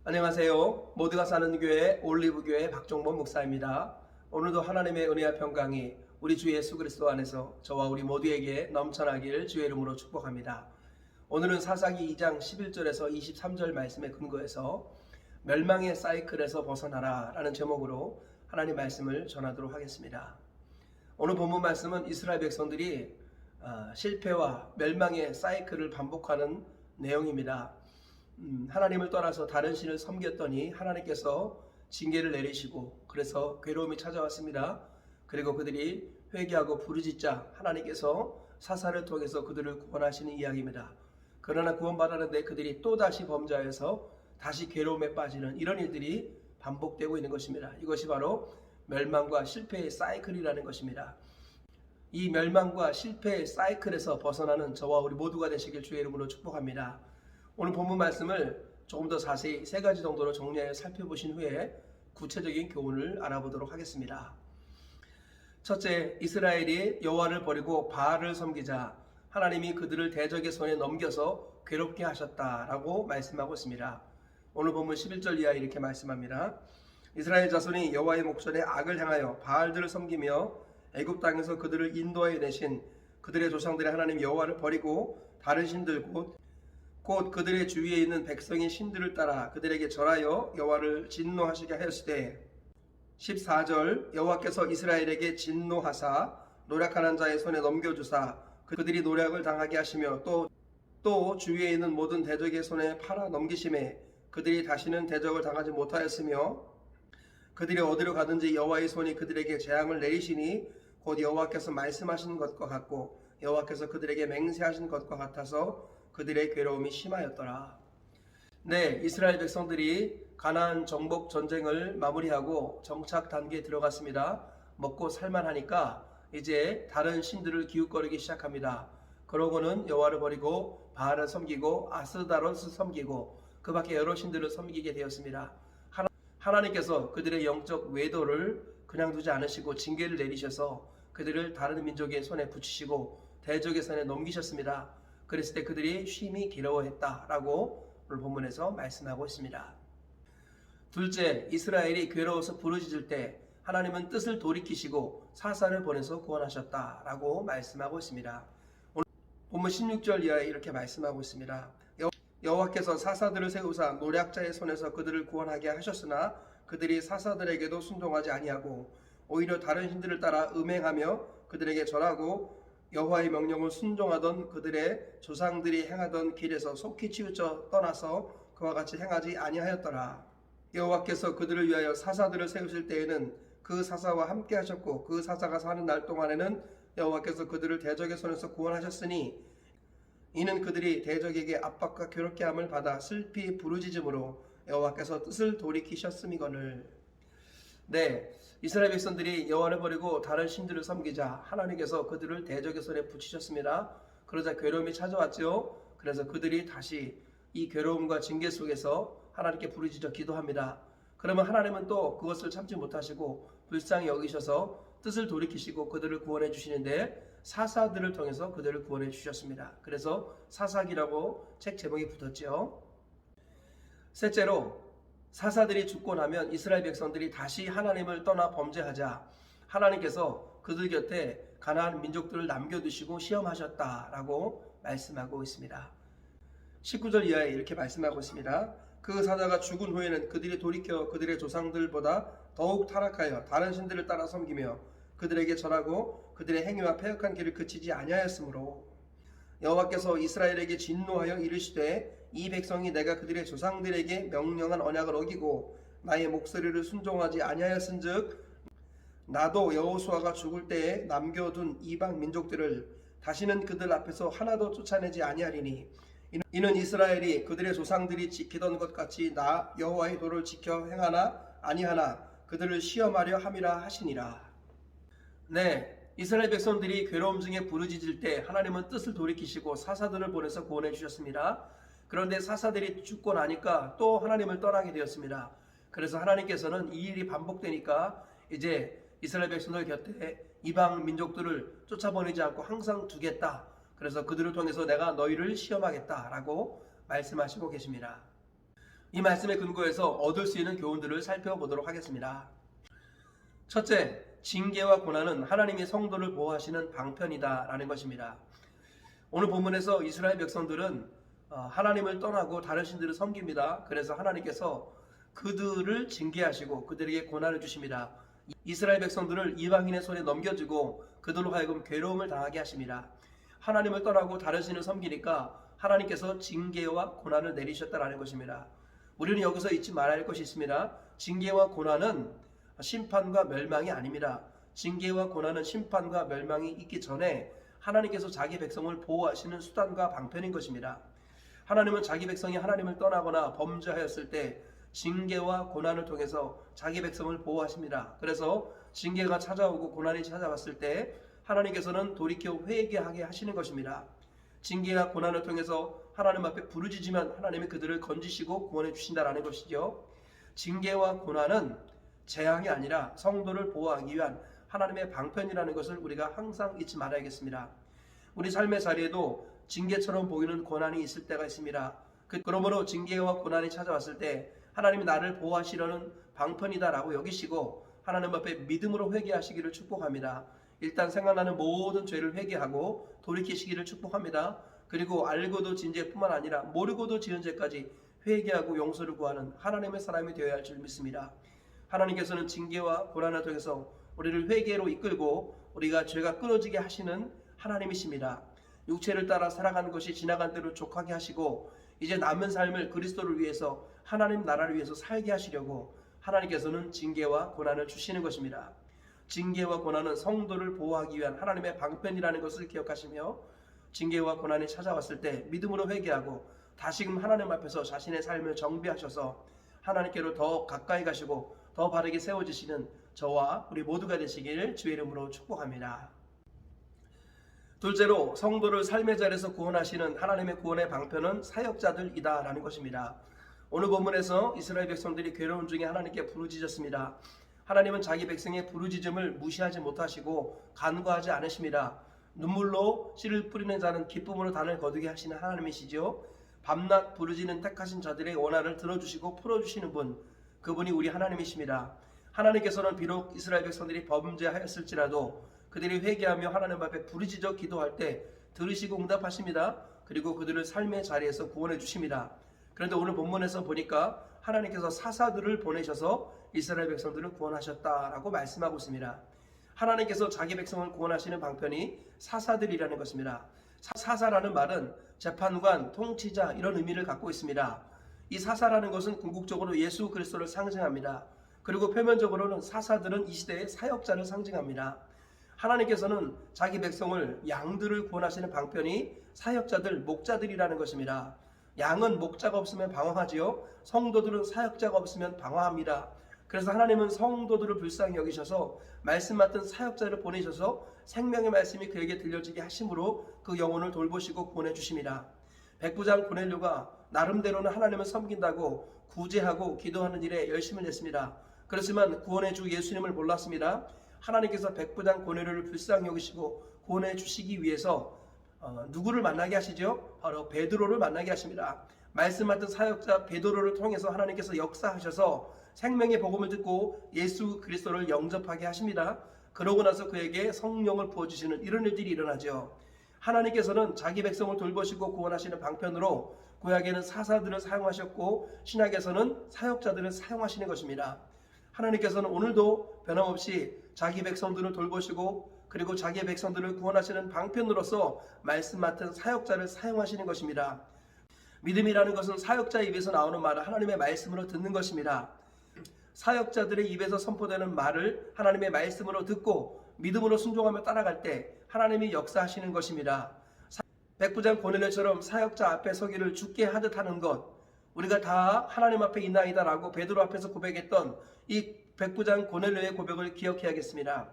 안녕하세요. 모두가 사는 교회 올리브교회 박종범 목사입니다. 오늘도 하나님의 은혜와 평강이 우리 주 예수 그리스도 안에서 저와 우리 모두에게 넘쳐나기를 주의 이름으로 축복합니다. 오늘은 사사기 2장 11절에서 23절 말씀에 근거해서 멸망의 사이클에서 벗어나라 라는 제목으로 하나님 말씀을 전하도록 하겠습니다. 오늘 본문 말씀은 이스라엘 백성들이 실패와 멸망의 사이클을 반복하는 내용입니다. 하나님을 떠나서 다른 신을 섬겼더니 하나님께서 징계를 내리시고 그래서 괴로움이 찾아왔습니다. 그리고 그들이 회개하고 부르짖자 하나님께서 사사를 통해서 그들을 구원하시는 이야기입니다. 그러나 구원받았는데 그들이 또다시 범죄하여서 다시 괴로움에 빠지는 이런 일들이 반복되고 있는 것입니다. 이것이 바로 멸망과 실패의 사이클이라는 것입니다. 이 멸망과 실패의 사이클에서 벗어나는 저와 우리 모두가 되시길 주의 이름으로 축복합니다. 오늘 본문 말씀을 조금 더 자세히 세 가지 정도로 정리하여 살펴보신 후에 구체적인 교훈을 알아보도록 하겠습니다. 첫째, 이스라엘이 여호와를 버리고 바알을 섬기자 하나님이 그들을 대적의 손에 넘겨서 괴롭게 하셨다라고 말씀하고 있습니다. 오늘 본문 11절 이하에 이렇게 말씀합니다. 이스라엘 자손이 여호와의 목전에 악을 행하여 바알들을 섬기며 애굽 땅에서 그들을 인도하여 내신 그들의 조상들의 하나님 여호와를 버리고 다른 신들 곧 그들의 주위에 있는 백성의 신들을 따라 그들에게 절하여 여호와를 진노하시게 하였으되 14절 여호와께서 이스라엘에게 진노하사 노력하는 자의 손에 넘겨주사 그들이 노력을 당하게 하시며 또 주위에 있는 모든 대적의 손에 팔아 넘기심에 그들이 다시는 대적을 당하지 못하였으며 그들이 어디로 가든지 여호와의 손이 그들에게 재앙을 내리시니 곧 여호와께서 말씀하신 것과 같고 여호와께서 그들에게 맹세하신 것과 같아서 그들의 괴로움이 심하였더라. 네, 이스라엘 백성들이 가나안 정복 전쟁을 마무리하고 정착 단계에 들어갔습니다. 먹고 살만하니까 이제 다른 신들을 기웃거리기 시작합니다. 그러고는 여호와를 버리고 바알을 섬기고 아스다롯을 섬기고 그 밖에 여러 신들을 섬기게 되었습니다. 하나님께서 그들의 영적 외도를 그냥 두지 않으시고 징계를 내리셔서 그들을 다른 민족의 손에 붙이시고 대적의 손에 넘기셨습니다. 그랬을 때 그들이 쉼이 괴로워했다라고 오늘 본문에서 말씀하고 있습니다. 둘째, 이스라엘이 괴로워서 부르짖을 때 하나님은 뜻을 돌이키시고 사사를 보내서 구원하셨다라고 말씀하고 있습니다. 오늘 본문 16절 이하에 이렇게 말씀하고 있습니다. 여호와께서 사사들을 세우사 노략자의 손에서 그들을 구원하게 하셨으나 그들이 사사들에게도 순종하지 아니하고 오히려 다른 신들을 따라 음행하며 그들에게 절하고 여호와의 명령을 순종하던 그들의 조상들이 행하던 길에서 속히 치우쳐 떠나서 그와 같이 행하지 아니하였더라. 여호와께서 그들을 위하여 사사들을 세우실 때에는 그 사사와 함께 하셨고 그 사사가 사는 날 동안에는 여호와께서 그들을 대적의 손에서 구원하셨으니 이는 그들이 대적에게 압박과 괴롭게 함을 받아 슬피 부르짖음으로 여호와께서 뜻을 돌이키셨음이거늘. 네, 이스라엘 백성들이 여호와를 버리고 다른 신들을 섬기자 하나님께서 그들을 대적의 손에 붙이셨습니다. 그러자 괴로움이 찾아왔죠. 그래서 그들이 다시 이 괴로움과 징계 속에서 하나님께 부르짖어 기도합니다. 그러면 하나님은 또 그것을 참지 못하시고 불쌍히 여기셔서 뜻을 돌이키시고 그들을 구원해 주시는데 사사들을 통해서 그들을 구원해 주셨습니다. 그래서 사사기라고 책 제목이 붙었죠. 셋째로, 사사들이 죽고 나면 이스라엘 백성들이 다시 하나님을 떠나 범죄하자 하나님께서 그들 곁에 가나안 민족들을 남겨두시고 시험하셨다라고 말씀하고 있습니다. 19절 이하에 이렇게 말씀하고 있습니다. 그 사자가 죽은 후에는 그들이 돌이켜 그들의 조상들보다 더욱 타락하여 다른 신들을 따라 섬기며 그들에게 절하고 그들의 행위와 패역한 길을 그치지 아니하였으므로 여호와께서 이스라엘에게 진노하여 이르시되 이 백성이 내가 그들의 조상들에게 명령한 언약을 어기고 나의 목소리를 순종하지 아니하였은즉 나도 여호수아가 죽을 때에 남겨둔 이방 민족들을 다시는 그들 앞에서 하나도 쫓아내지 아니하리니 이는 이스라엘이 그들의 조상들이 지키던 것 같이 나 여호와의 도를 지켜 행하나 아니하나 그들을 시험하려 함이라 하시니라. 네, 이스라엘 백성들이 괴로움 중에 부르짖을 때 하나님은 뜻을 돌이키시고 사사들을 보내서 구원해 주셨습니다. 그런데 사사들이 죽고 나니까 또 하나님을 떠나게 되었습니다. 그래서 하나님께서는 이 일이 반복되니까 이제 이스라엘 백성들 곁에 이방 민족들을 쫓아보내지 않고 항상 두겠다. 그래서 그들을 통해서 내가 너희를 시험하겠다라고 말씀하시고 계십니다. 이 말씀에 근거해서 얻을 수 있는 교훈들을 살펴보도록 하겠습니다. 첫째, 징계와 고난은 하나님이 성도를 보호하시는 방편이다 라는 것입니다. 오늘 본문에서 이스라엘 백성들은 하나님을 떠나고 다른 신들을 섬깁니다. 그래서 하나님께서 그들을 징계하시고 그들에게 고난을 주십니다. 이스라엘 백성들을 이방인의 손에 넘겨주고 그들로 하여금 괴로움을 당하게 하십니다. 하나님을 떠나고 다른 신을 섬기니까 하나님께서 징계와 고난을 내리셨다라는 것입니다. 우리는 여기서 잊지 말아야 할 것이 있습니다. 징계와 고난은 심판과 멸망이 아닙니다. 징계와 고난은 심판과 멸망이 있기 전에 하나님께서 자기 백성을 보호하시는 수단과 방편인 것입니다. 하나님은 자기 백성이 하나님을 떠나거나 범죄하였을 때 징계와 고난을 통해서 자기 백성을 보호하십니다. 그래서 징계가 찾아오고 고난이 찾아왔을 때 하나님께서는 돌이켜 회개하게 하시는 것입니다. 징계와 고난을 통해서 하나님 앞에 부르짖으면 하나님이 그들을 건지시고 구원해 주신다라는 것이죠. 징계와 고난은 재앙이 아니라 성도를 보호하기 위한 하나님의 방편이라는 것을 우리가 항상 잊지 말아야겠습니다. 우리 삶의 자리에도 징계처럼 보이는 고난이 있을 때가 있습니다. 그러므로 징계와 고난이 찾아왔을 때 하나님이 나를 보호하시려는 방편이다라고 여기시고 하나님 앞에 믿음으로 회개하시기를 축복합니다. 일단 생각나는 모든 죄를 회개하고 돌이키시기를 축복합니다. 그리고 알고도 지은 죄뿐만 아니라 모르고도 지은 죄까지 회개하고 용서를 구하는 하나님의 사람이 되어야 할 줄 믿습니다. 하나님께서는 징계와 고난을 통해서 우리를 회개로 이끌고 우리가 죄가 끊어지게 하시는 하나님이십니다. 육체를 따라 살아가는 것이 지나간 대로 족하게 하시고 이제 남은 삶을 그리스도를 위해서 하나님 나라를 위해서 살게 하시려고 하나님께서는 징계와 고난을 주시는 것입니다. 징계와 고난은 성도를 보호하기 위한 하나님의 방편이라는 것을 기억하시며 징계와 고난이 찾아왔을 때 믿음으로 회개하고 다시금 하나님 앞에서 자신의 삶을 정비하셔서 하나님께로 더 가까이 가시고 더 바르게 세워지시는 저와 우리 모두가 되시길 주의 이름으로 축복합니다. 둘째로 성도를 삶의 자리에서 구원하시는 하나님의 구원의 방편은 사역자들이다 라는 것입니다. 오늘 본문에서 이스라엘 백성들이 괴로운 중에 하나님께 부르짖었습니다. 하나님은 자기 백성의 부르짖음을 무시하지 못하시고 간과하지 않으십니다. 눈물로 씨를 뿌리는 자는 기쁨으로 단을 거두게 하시는 하나님이시죠. 밤낮 부르짖는 택하신 자들의 원한을 들어주시고 풀어주시는 분, 그분이 우리 하나님이십니다. 하나님께서는 비록 이스라엘 백성들이 범죄하였을지라도 그들이 회개하며 하나님 앞에 부르짖어 기도할 때 들으시고 응답하십니다. 그리고 그들을 삶의 자리에서 구원해 주십니다. 그런데 오늘 본문에서 보니까 하나님께서 사사들을 보내셔서 이스라엘 백성들을 구원하셨다라고 말씀하고 있습니다. 하나님께서 자기 백성을 구원하시는 방편이 사사들이라는 것입니다. 사사라는 말은 재판관, 통치자 이런 의미를 갖고 있습니다. 이 사사라는 것은 궁극적으로 예수 그리스도를 상징합니다. 그리고 표면적으로는 사사들은 이 시대의 사역자를 상징합니다. 하나님께서는 자기 백성을 양들을 구원하시는 방편이 사역자들, 목자들이라는 것입니다. 양은 목자가 없으면 방황하지요. 성도들은 사역자가 없으면 방황합니다. 그래서 하나님은 성도들을 불쌍히 여기셔서 말씀 맡은 사역자를 보내셔서 생명의 말씀이 그에게 들려지게 하심으로 그 영혼을 돌보시고 구원해 주십니다. 백부장 고넬료가 나름대로는 하나님을 섬긴다고 구제하고 기도하는 일에 열심을 냈습니다. 그렇지만 구원의 주 예수님을 몰랐습니다. 하나님께서 백부장 고넬료를 불쌍히 여기시고 구원해 주시기 위해서 누구를 만나게 하시죠? 바로 베드로를 만나게 하십니다. 말씀 맡은 사역자 베드로를 통해서 하나님께서 역사하셔서 생명의 복음을 듣고 예수 그리스도를 영접하게 하십니다. 그러고 나서 그에게 성령을 부어주시는 이런 일들이 일어나죠. 하나님께서는 자기 백성을 돌보시고 구원하시는 방편으로 구약에는 사사들을 사용하셨고 신약에서는 사역자들을 사용하시는 것입니다. 하나님께서는 오늘도 변함없이 자기 백성들을 돌보시고 그리고 자기 백성들을 구원하시는 방편으로서 말씀 맡은 사역자를 사용하시는 것입니다. 믿음이라는 것은 사역자의 입에서 나오는 말을 하나님의 말씀으로 듣는 것입니다. 사역자들의 입에서 선포되는 말을 하나님의 말씀으로 듣고 믿음으로 순종하며 따라갈 때 하나님이 역사하시는 것입니다. 백부장 고넬료처럼 사역자 앞에 서기를 죽게 하듯 하는 것, 우리가 다 하나님 앞에 있나이다 라고 베드로 앞에서 고백했던 이 백부장 고넬료의 고백을 기억해야겠습니다.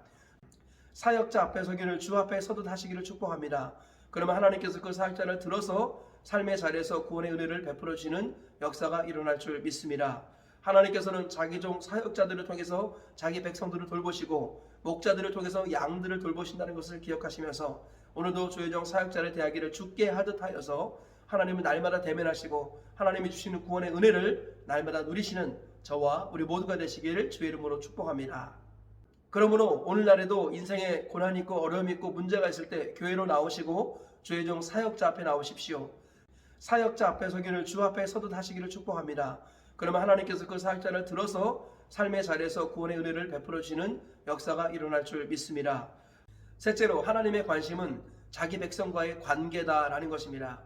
사역자 앞에 서기를 주 앞에 서듯 하시기를 축복합니다. 그러면 하나님께서 그 사역자를 들어서 삶의 자리에서 구원의 은혜를 베풀어 주시는 역사가 일어날 줄 믿습니다. 하나님께서는 자기 종 사역자들을 통해서 자기 백성들을 돌보시고 목자들을 통해서 양들을 돌보신다는 것을 기억하시면서 오늘도 주의 종 사역자를 대하기를 주께 하듯 하여서 하나님은 날마다 대면하시고 하나님이 주시는 구원의 은혜를 날마다 누리시는 저와 우리 모두가 되시길 주의 이름으로 축복합니다. 그러므로 오늘날에도 인생에 고난이 있고 어려움이 있고 문제가 있을 때 교회로 나오시고 주의 종 사역자 앞에 나오십시오. 사역자 앞에 서기를 주 앞에 서듯 하시기를 축복합니다. 그러면 하나님께서 그 사역자를 들어서 삶의 자리에서 구원의 은혜를 베풀어 주시는 역사가 일어날 줄 믿습니다. 셋째로 하나님의 관심은 자기 백성과의 관계다라는 것입니다.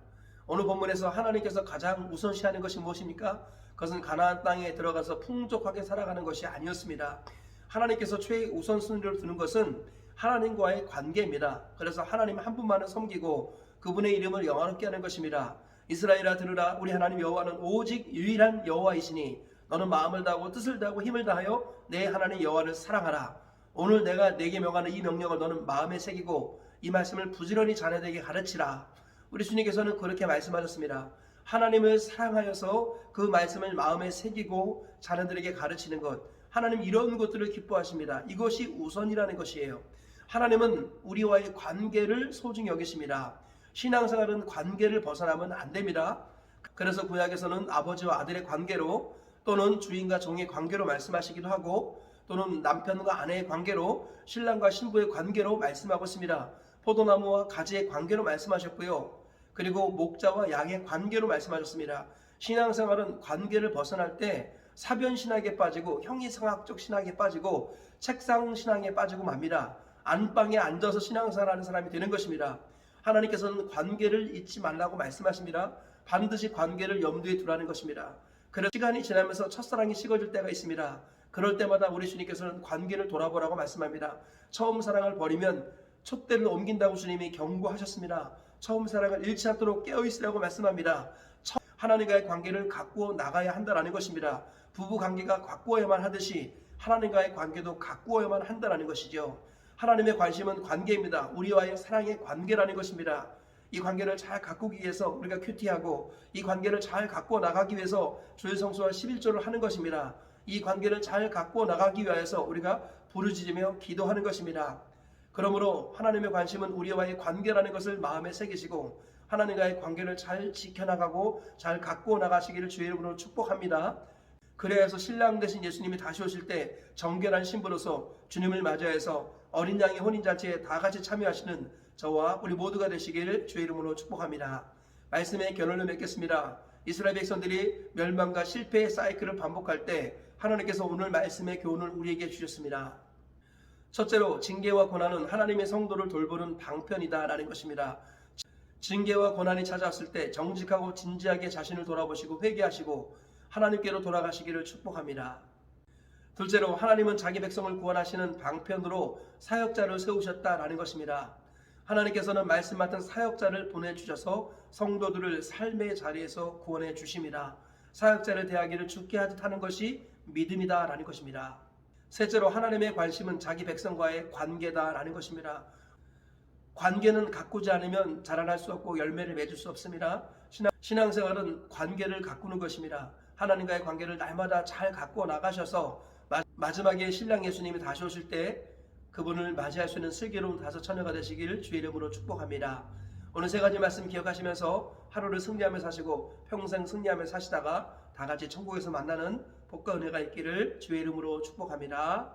오늘 본문에서 하나님께서 가장 우선시하는 것이 무엇입니까? 그것은 가나안 땅에 들어가서 풍족하게 살아가는 것이 아니었습니다. 하나님께서 최우선순위로 두는 것은 하나님과의 관계입니다. 그래서 하나님 한 분만을 섬기고 그분의 이름을 영화롭게 하는 것입니다. 이스라엘아 들으라, 우리 하나님 여호와는 오직 유일한 여호와이시니 너는 마음을 다하고 뜻을 다하고 힘을 다하여 내 하나님 여호와를 사랑하라. 오늘 내가 네게 명하는 이 명령을 너는 마음에 새기고 이 말씀을 부지런히 자녀들에게 가르치라. 우리 주님께서는 그렇게 말씀하셨습니다. 하나님을 사랑하여서 그 말씀을 마음에 새기고 자녀들에게 가르치는 것, 하나님 이런 것들을 기뻐하십니다. 이것이 우선이라는 것이에요. 하나님은 우리와의 관계를 소중히 여기십니다. 신앙생활은 관계를 벗어나면 안 됩니다. 그래서 구약에서는 아버지와 아들의 관계로 또는 주인과 종의 관계로 말씀하시기도 하고 또는 남편과 아내의 관계로 신랑과 신부의 관계로 말씀하고 있습니다. 포도나무와 가지의 관계로 말씀하셨고요. 그리고 목자와 양의 관계로 말씀하셨습니다. 신앙생활은 관계를 벗어날 때 사변신학에 빠지고 형이상학적 신학에 빠지고 책상신앙에 빠지고 맙니다. 안방에 앉아서 신앙생활하는 사람이 되는 것입니다. 하나님께서는 관계를 잊지 말라고 말씀하십니다. 반드시 관계를 염두에 두라는 것입니다. 그래서 시간이 지나면서 첫사랑이 식어질 때가 있습니다. 그럴 때마다 우리 주님께서는 관계를 돌아보라고 말씀합니다. 처음 사랑을 버리면 촛대를 옮긴다고 주님이 경고하셨습니다. 처음 사랑을 잃지 않도록 깨어있으라고 말씀합니다. 하나님과의 관계를 가꾸어 나가야 한다는 것입니다. 부부 관계가 가꾸어야만 하듯이 하나님과의 관계도 가꾸어야만 한다는 것이죠. 하나님의 관심은 관계입니다. 우리와의 사랑의 관계라는 것입니다. 이 관계를 잘 가꾸기 위해서 우리가 큐티하고 이 관계를 잘 가꾸어 나가기 위해서 주일 성수와 11조를 하는 것입니다. 이 관계를 잘 가꾸어 나가기 위해서 우리가 부르짖으며 기도하는 것입니다. 그러므로 하나님의 관심은 우리와의 관계라는 것을 마음에 새기시고 하나님과의 관계를 잘 지켜나가고 잘 가꾸어 나가시기를 주의 이름으로 축복합니다. 그래서 신랑 되신 예수님이 다시 오실 때 정결한 신부로서 주님을 맞이해서 어린 양의 혼인잔치에 다 같이 참여하시는 저와 우리 모두가 되시기를 주의 이름으로 축복합니다. 말씀의 결론을 맺겠습니다. 이스라엘 백성들이 멸망과 실패의 사이클을 반복할 때 하나님께서 오늘 말씀의 교훈을 우리에게 주셨습니다. 첫째로 징계와 고난은 하나님의 성도를 돌보는 방편이다라는 것입니다. 징계와 고난이 찾아왔을 때 정직하고 진지하게 자신을 돌아보시고 회개하시고 하나님께로 돌아가시기를 축복합니다. 둘째로 하나님은 자기 백성을 구원하시는 방편으로 사역자를 세우셨다라는 것입니다. 하나님께서는 말씀 맡은 사역자를 보내주셔서 성도들을 삶의 자리에서 구원해 주십니다. 사역자를 대하기를 죽게 하듯 하는 것이 믿음이다라는 것입니다. 셋째로 하나님의 관심은 자기 백성과의 관계다라는 것입니다. 관계는 가꾸지 않으면 자라날 수 없고 열매를 맺을 수 없습니다. 신앙생활은 관계를 가꾸는 것입니다. 하나님과의 관계를 날마다 잘 가꾸어 나가셔서 마지막에 신랑 예수님이 다시 오실 때 그분을 맞이할 수 있는 슬기로운 다섯 처녀가 되시길 주의 이름으로 축복합니다. 오늘 세 가지 말씀 기억하시면서 하루를 승리하며 사시고 평생 승리하며 사시다가 다 같이 천국에서 만나는 복과 은혜가 있기를 주의 이름으로 축복합니다.